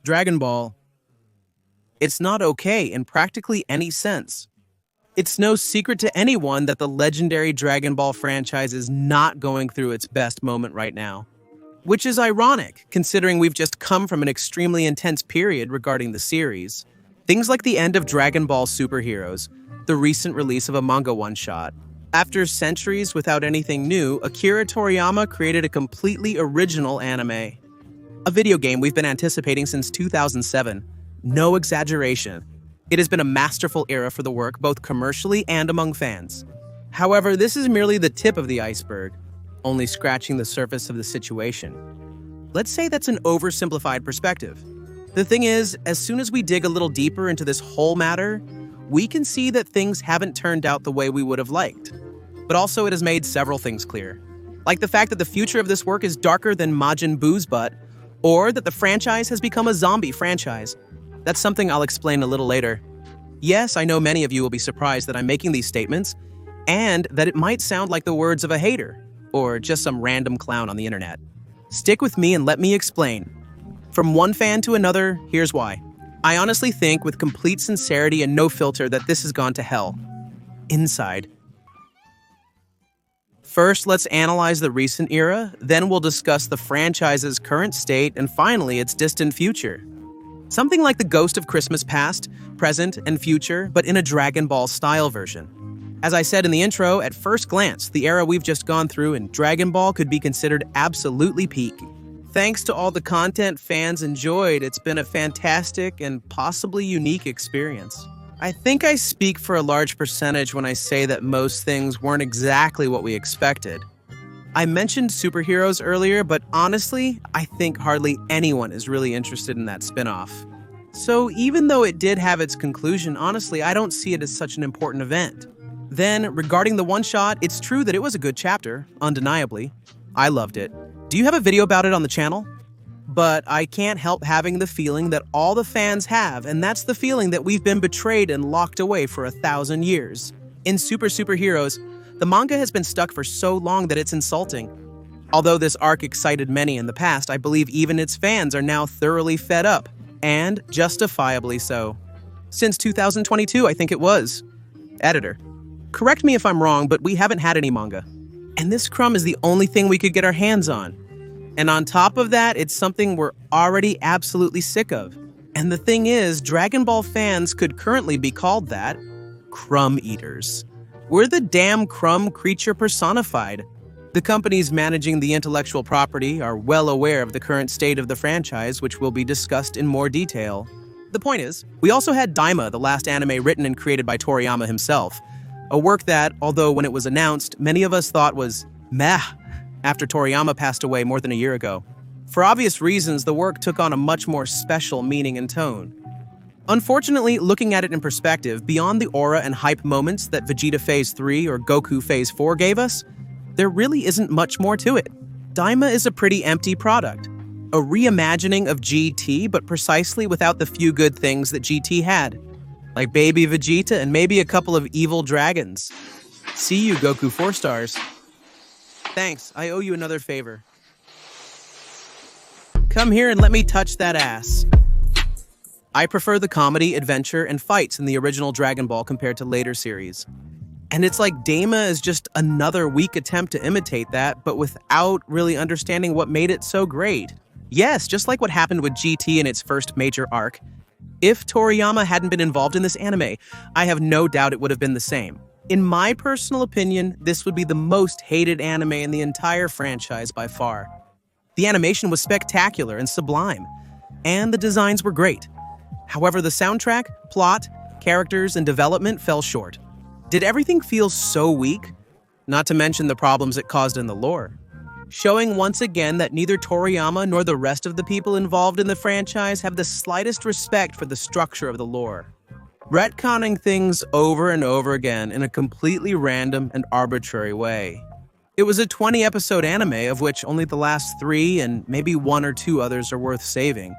Dragon Ball. It's not okay in practically any sense. It's no secret to anyone that the legendary Dragon Ball franchise is not going through its best moment right now. Which is ironic, considering we've just come from an extremely intense period regarding the series. Things like the end of Dragon Ball Superheroes, the recent release of a manga one-shot. After centuries without anything new, Akira Toriyama created a completely original anime. A video game we've been anticipating since 2007. No exaggeration. It has been a masterful era for the work, both commercially and among fans. However, this is merely the tip of the iceberg, only scratching the surface of the situation. Let's say that's an oversimplified perspective. The thing is, as soon as we dig a little deeper into this whole matter, we can see that things haven't turned out the way we would have liked. But also it has made several things clear. Like the fact that the future of this work is darker than Majin Buu's butt, or that the franchise has become a zombie franchise. That's something I'll explain a little later. Yes, I know many of you will be surprised that I'm making these statements, and that it might sound like the words of a hater, or just some random clown on the internet. Stick with me and let me explain. From one fan to another, here's why. I honestly think, with complete sincerity and no filter, that this has gone to hell. Inside. First, let's analyze the recent era, then we'll discuss the franchise's current state, and finally, its distant future. Something like the ghost of Christmas past, present, and future, but in a Dragon Ball style version. As I said in the intro, at first glance, the era we've just gone through in Dragon Ball could be considered absolutely peak. Thanks to all the content fans enjoyed, it's been a fantastic and possibly unique experience. I think I speak for a large percentage when I say that most things weren't exactly what we expected. I mentioned superheroes earlier, but honestly, I think hardly anyone is really interested in that spin-off. So even though it did have its conclusion, honestly, I don't see it as such an important event. Then, regarding the one-shot, it's true that it was a good chapter, undeniably. I loved it. Do you have a video about it on the channel? But I can't help having the feeling that all the fans have, and that's the feeling that we've been betrayed and locked away for 1,000 years. In Superheroes, the manga has been stuck for so long that it's insulting. Although this arc excited many in the past, I believe even its fans are now thoroughly fed up, and justifiably so. Since 2022, I think it was. Editor, correct me if I'm wrong, but we haven't had any manga. And this crumb is the only thing we could get our hands on. And on top of that, it's something we're already absolutely sick of. And the thing is, Dragon Ball fans could currently be called that. Crumb eaters. We're the damn crumb creature personified. The companies managing the intellectual property are well aware of the current state of the franchise, which will be discussed in more detail. The point is, we also had Daima, the last anime written and created by Toriyama himself. A work that, although when it was announced, many of us thought was meh, after Toriyama passed away more than a year ago. For obvious reasons, the work took on a much more special meaning and tone. Unfortunately, looking at it in perspective, beyond the aura and hype moments that Vegeta Phase 3 or Goku Phase 4 gave us, there really isn't much more to it. Daima is a pretty empty product. A reimagining of GT, but precisely without the few good things that GT had. Like baby Vegeta and maybe a couple of evil dragons. See you, Goku 4 stars. Thanks, I owe you another favor. Come here and let me touch that ass. I prefer the comedy, adventure, and fights in the original Dragon Ball compared to later series. And it's like Daima is just another weak attempt to imitate that, but without really understanding what made it so great. Yes, just like what happened with GT in its first major arc. If Toriyama hadn't been involved in this anime, I have no doubt it would have been the same. In my personal opinion, this would be the most hated anime in the entire franchise by far. The animation was spectacular and sublime, and the designs were great. However, the soundtrack, plot, characters, and development fell short. Did everything feel so weak? Not to mention the problems it caused in the lore. Showing once again that neither Toriyama nor the rest of the people involved in the franchise have the slightest respect for the structure of the lore. Retconning things over and over again in a completely random and arbitrary way. It was a 20-episode anime of which only the last 3 and maybe 1 or 2 others are worth saving.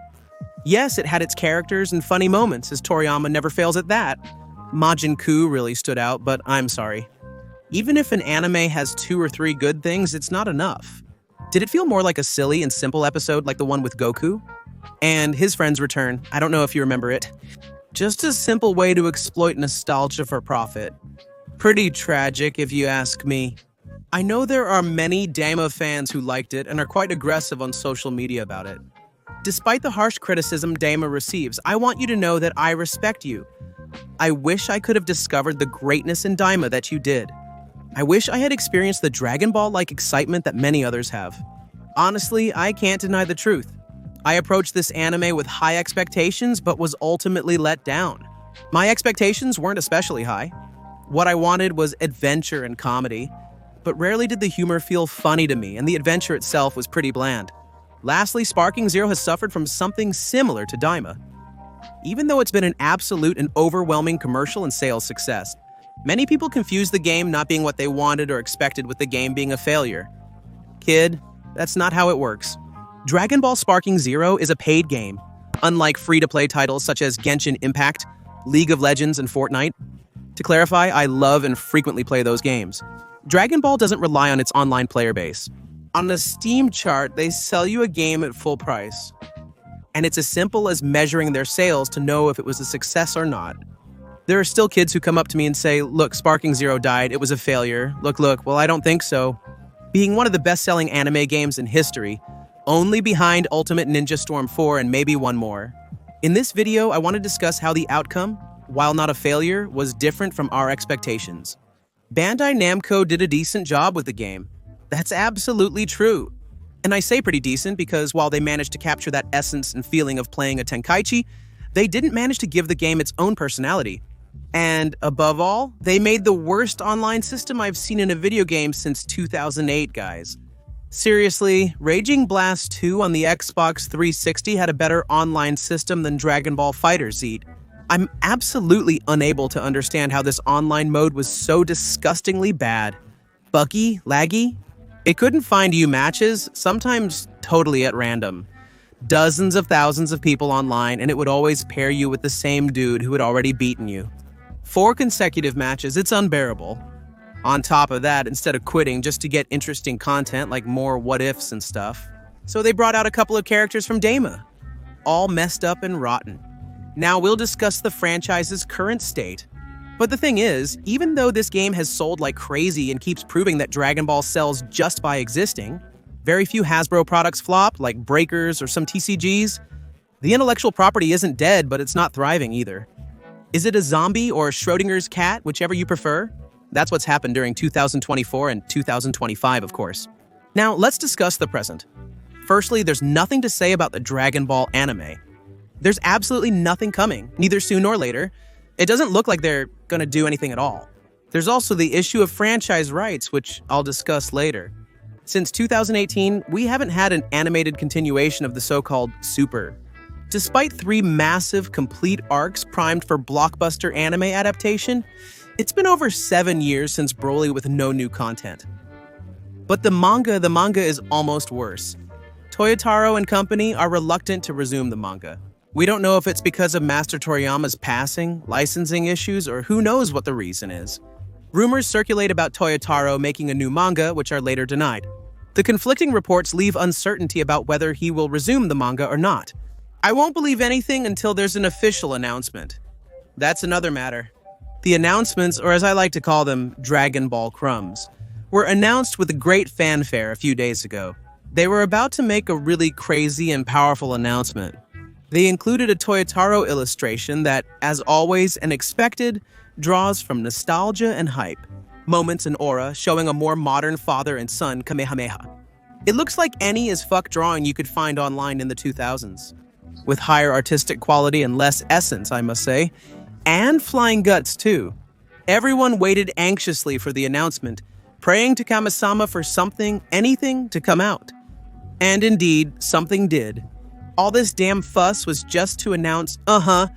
Yes, it had its characters and funny moments, as Toriyama never fails at that. Majin Ku really stood out, but I'm sorry. Even if an anime has 2 or 3 good things, it's not enough. Did it feel more like a silly and simple episode like the one with Goku? and his friends return. I don't know if you remember it. Just a simple way to exploit nostalgia for profit. Pretty tragic, if you ask me. I know there are many Daima fans who liked it and are quite aggressive on social media about it. Despite the harsh criticism Daima receives, I want you to know that I respect you. I wish I could have discovered the greatness in Daima that you did. I wish I had experienced the Dragon Ball-like excitement that many others have. Honestly, I can't deny the truth. I approached this anime with high expectations, but was ultimately let down. My expectations weren't especially high. What I wanted was adventure and comedy, but rarely did the humor feel funny to me, and the adventure itself was pretty bland. Lastly, Sparking Zero has suffered from something similar to Daima. Even though it's been an absolute and overwhelming commercial and sales success, many people confuse the game not being what they wanted or expected with the game being a failure. Kid, that's not how it works. Dragon Ball Sparking Zero is a paid game, unlike free-to-play titles such as Genshin Impact, League of Legends, and Fortnite. To clarify, I love and frequently play those games. Dragon Ball doesn't rely on its online player base. On the Steam chart, they sell you a game at full price. And it's as simple as measuring their sales to know if it was a success or not. There are still kids who come up to me and say, look, Sparking Zero died, it was a failure. Look, well, I don't think so. Being one of the best-selling anime games in history, only behind Ultimate Ninja Storm 4 and maybe one more. In this video, I want to discuss how the outcome, while not a failure, was different from our expectations. Bandai Namco did a decent job with the game. That's absolutely true. And I say pretty decent because while they managed to capture that essence and feeling of playing a Tenkaichi, they didn't manage to give the game its own personality. And above all, they made the worst online system I've seen in a video game since 2008, guys. Seriously, Raging Blast 2 on the Xbox 360 had a better online system than Dragon Ball FighterZ. I'm absolutely unable to understand how this online mode was so disgustingly bad. Buggy, laggy. It couldn't find you matches, sometimes totally at random. Dozens of thousands of people online, and it would always pair you with the same dude who had already beaten you. 4 consecutive matches, it's unbearable. On top of that, instead of quitting just to get interesting content like more what-ifs and stuff, so they brought out a couple of characters from Daima, all messed up and rotten. Now we'll discuss the franchise's current state. But the thing is, even though this game has sold like crazy and keeps proving that Dragon Ball sells just by existing, very few Hasbro products flop, like Breakers or some TCGs. The intellectual property isn't dead, but it's not thriving either. Is it a zombie or Schrodinger's cat, whichever you prefer? That's what's happened during 2024 and 2025, of course. Now, let's discuss the present. Firstly, there's nothing to say about the Dragon Ball anime. There's absolutely nothing coming, neither soon nor later. It doesn't look like they're gonna do anything at all. There's also the issue of franchise rights, which I'll discuss later. Since 2018, we haven't had an animated continuation of the so-called Super. Despite 3 massive, complete arcs primed for blockbuster anime adaptation, it's been over 7 years since Broly with no new content. But the manga is almost worse. Toyotaro and company are reluctant to resume the manga. We don't know if it's because of Master Toriyama's passing, licensing issues, or who knows what the reason is. Rumors circulate about Toyotaro making a new manga, which are later denied. The conflicting reports leave uncertainty about whether he will resume the manga or not. I won't believe anything until there's an official announcement. That's another matter. The announcements, or as I like to call them, Dragon Ball crumbs, were announced with great fanfare a few days ago. They were about to make a really crazy and powerful announcement. They included a Toyotaro illustration that, as always and expected, draws from nostalgia and hype. Moments and aura showing a more modern father and son Kamehameha. It looks like any as fuck drawing you could find online in the 2000s. With higher artistic quality and less essence, I must say. And flying guts, too. Everyone waited anxiously for the announcement, praying to Kami-sama for something, anything, to come out. And indeed, something did. All this damn fuss was just to announce, a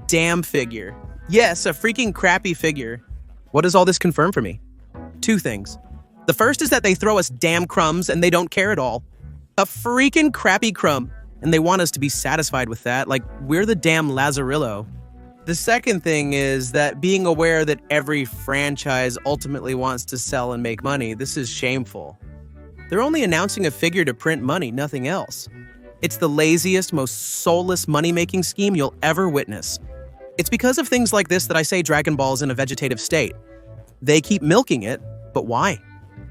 damn figure. Yes, a freaking crappy figure. What does all this confirm for me? 2 things. The first is that they throw us damn crumbs and they don't care at all. A freaking crappy crumb. And they want us to be satisfied with that, like we're the damn Lazarillo. The second thing is that being aware that every franchise ultimately wants to sell and make money, this is shameful. They're only announcing a figure to print money, nothing else. It's the laziest, most soulless money-making scheme you'll ever witness. It's because of things like this that I say Dragon Ball is in a vegetative state. They keep milking it, but why?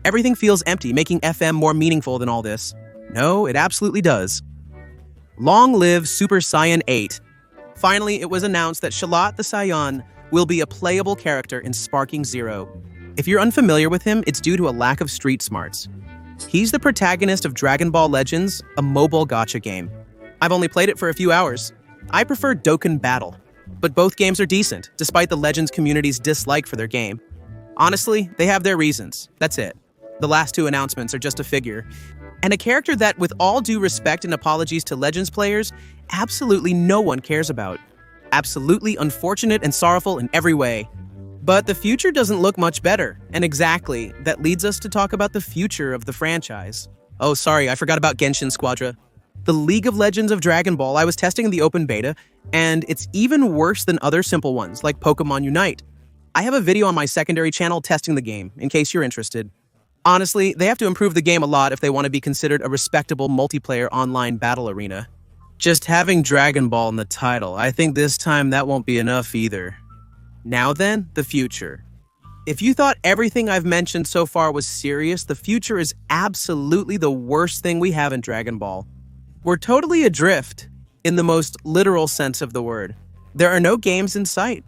Everything feels empty, making FM more meaningful than all this. No, it absolutely does. Long live Super Saiyan 8. Finally, it was announced that Shalat the Saiyan will be a playable character in Sparking Zero. If you're unfamiliar with him, it's due to a lack of street smarts. He's the protagonist of Dragon Ball Legends, a mobile gacha game. I've only played it for a few hours. I prefer Dokkan Battle, but both games are decent, despite the Legends community's dislike for their game. Honestly, they have their reasons. That's it. The last two announcements are just a figure. And a character that, with all due respect and apologies to Legends players, absolutely no one cares about. Absolutely unfortunate and sorrowful in every way. But the future doesn't look much better, and exactly, that leads us to talk about the future of the franchise. Oh, sorry, I forgot about Genshin Squadra. The League of Legends of Dragon Ball I was testing in the open beta, and it's even worse than other simple ones, like Pokemon Unite. I have a video on my secondary channel testing the game, in case you're interested. Honestly, they have to improve the game a lot if they want to be considered a respectable multiplayer online battle arena. Just having Dragon Ball in the title, I think this time that won't be enough either. Now then, the future. If you thought everything I've mentioned so far was serious, the future is absolutely the worst thing we have in Dragon Ball. We're totally adrift, in the most literal sense of the word. There are no games in sight.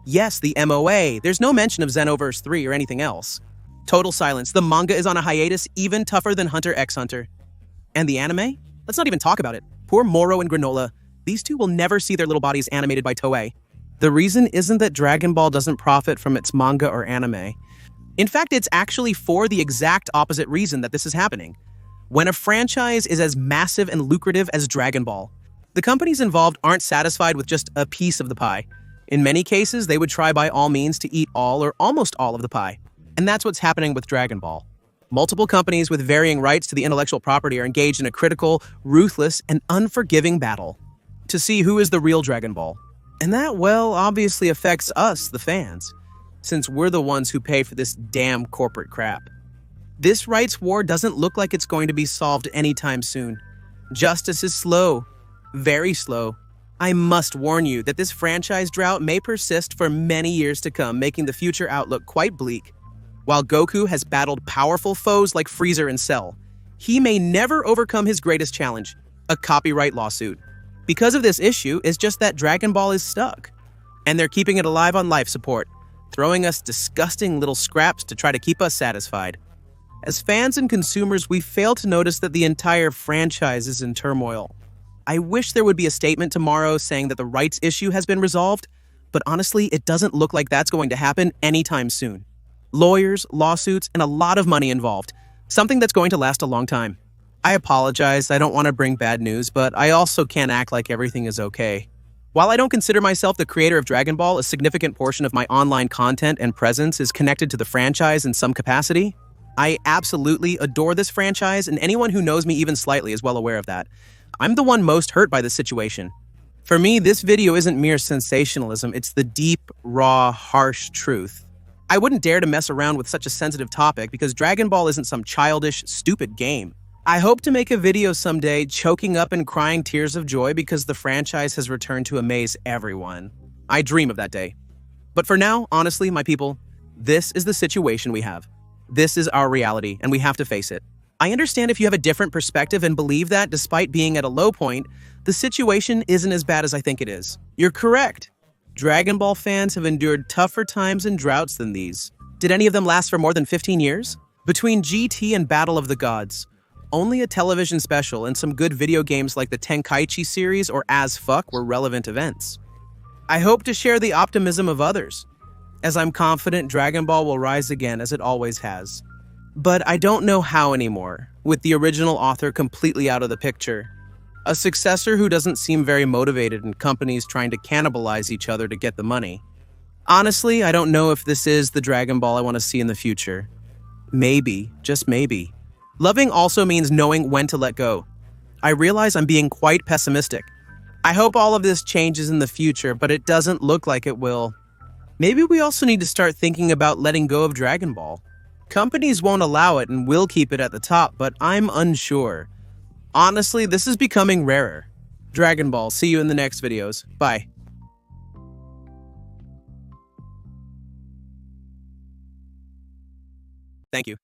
Yes, the MOA, there's no mention of Xenoverse 3 or anything else. Total silence, the manga is on a hiatus even tougher than Hunter x Hunter. And the anime? Let's not even talk about it. Poor Moro and Granola, these two will never see their little bodies animated by Toei. The reason isn't that Dragon Ball doesn't profit from its manga or anime. In fact, it's actually for the exact opposite reason that this is happening. When a franchise is as massive and lucrative as Dragon Ball, the companies involved aren't satisfied with just a piece of the pie. In many cases, they would try by all means to eat all or almost all of the pie. And that's what's happening with Dragon Ball. Multiple companies with varying rights to the intellectual property are engaged in a critical, ruthless, and unforgiving battle to see who is the real Dragon Ball. And that, well, obviously affects us, the fans, since we're the ones who pay for this damn corporate crap. This rights war doesn't look like it's going to be solved anytime soon. Justice is slow, very slow. I must warn you that this franchise drought may persist for many years to come, making the future outlook quite bleak. While Goku has battled powerful foes like Freezer and Cell, he may never overcome his greatest challenge, a copyright lawsuit. Because of this issue, it's just that Dragon Ball is stuck. And they're keeping it alive on life support, throwing us disgusting little scraps to try to keep us satisfied. As fans and consumers, we fail to notice that the entire franchise is in turmoil. I wish there would be a statement tomorrow saying that the rights issue has been resolved, but honestly, it doesn't look like that's going to happen anytime soon. Lawyers, lawsuits, and a lot of money involved, something that's going to last a long time. I apologize, I don't want to bring bad news, but I also can't act like everything is okay. While I don't consider myself the creator of Dragon Ball, a significant portion of my online content and presence is connected to the franchise in some capacity. I absolutely adore this franchise, and anyone who knows me even slightly is well aware of that. I'm the one most hurt by this situation. For me, this video isn't mere sensationalism, it's the deep, raw, harsh truth. I wouldn't dare to mess around with such a sensitive topic because Dragon Ball isn't some childish, stupid game. I hope to make a video someday choking up and crying tears of joy because the franchise has returned to amaze everyone. I dream of that day. But for now, honestly, my people, this is the situation we have. This is our reality, and we have to face it. I understand if you have a different perspective and believe that, despite being at a low point, the situation isn't as bad as I think it is. You're correct. Dragon Ball fans have endured tougher times and droughts than these. Did any of them last for more than 15 years? Between GT and Battle of the Gods, only a television special and some good video games like the Tenkaichi series or As Fuck were relevant events. I hope to share the optimism of others, as I'm confident Dragon Ball will rise again as it always has. But I don't know how anymore, with the original author completely out of the picture. A successor who doesn't seem very motivated and companies trying to cannibalize each other to get the money. Honestly, I don't know if this is the Dragon Ball I want to see in the future. Maybe, just maybe. Loving also means knowing when to let go. I realize I'm being quite pessimistic. I hope all of this changes in the future, but it doesn't look like it will. Maybe we also need to start thinking about letting go of Dragon Ball. Companies won't allow it and will keep it at the top, but I'm unsure. Honestly, this is becoming rarer. Dragon Ball, see you in the next videos. Bye. Thank you.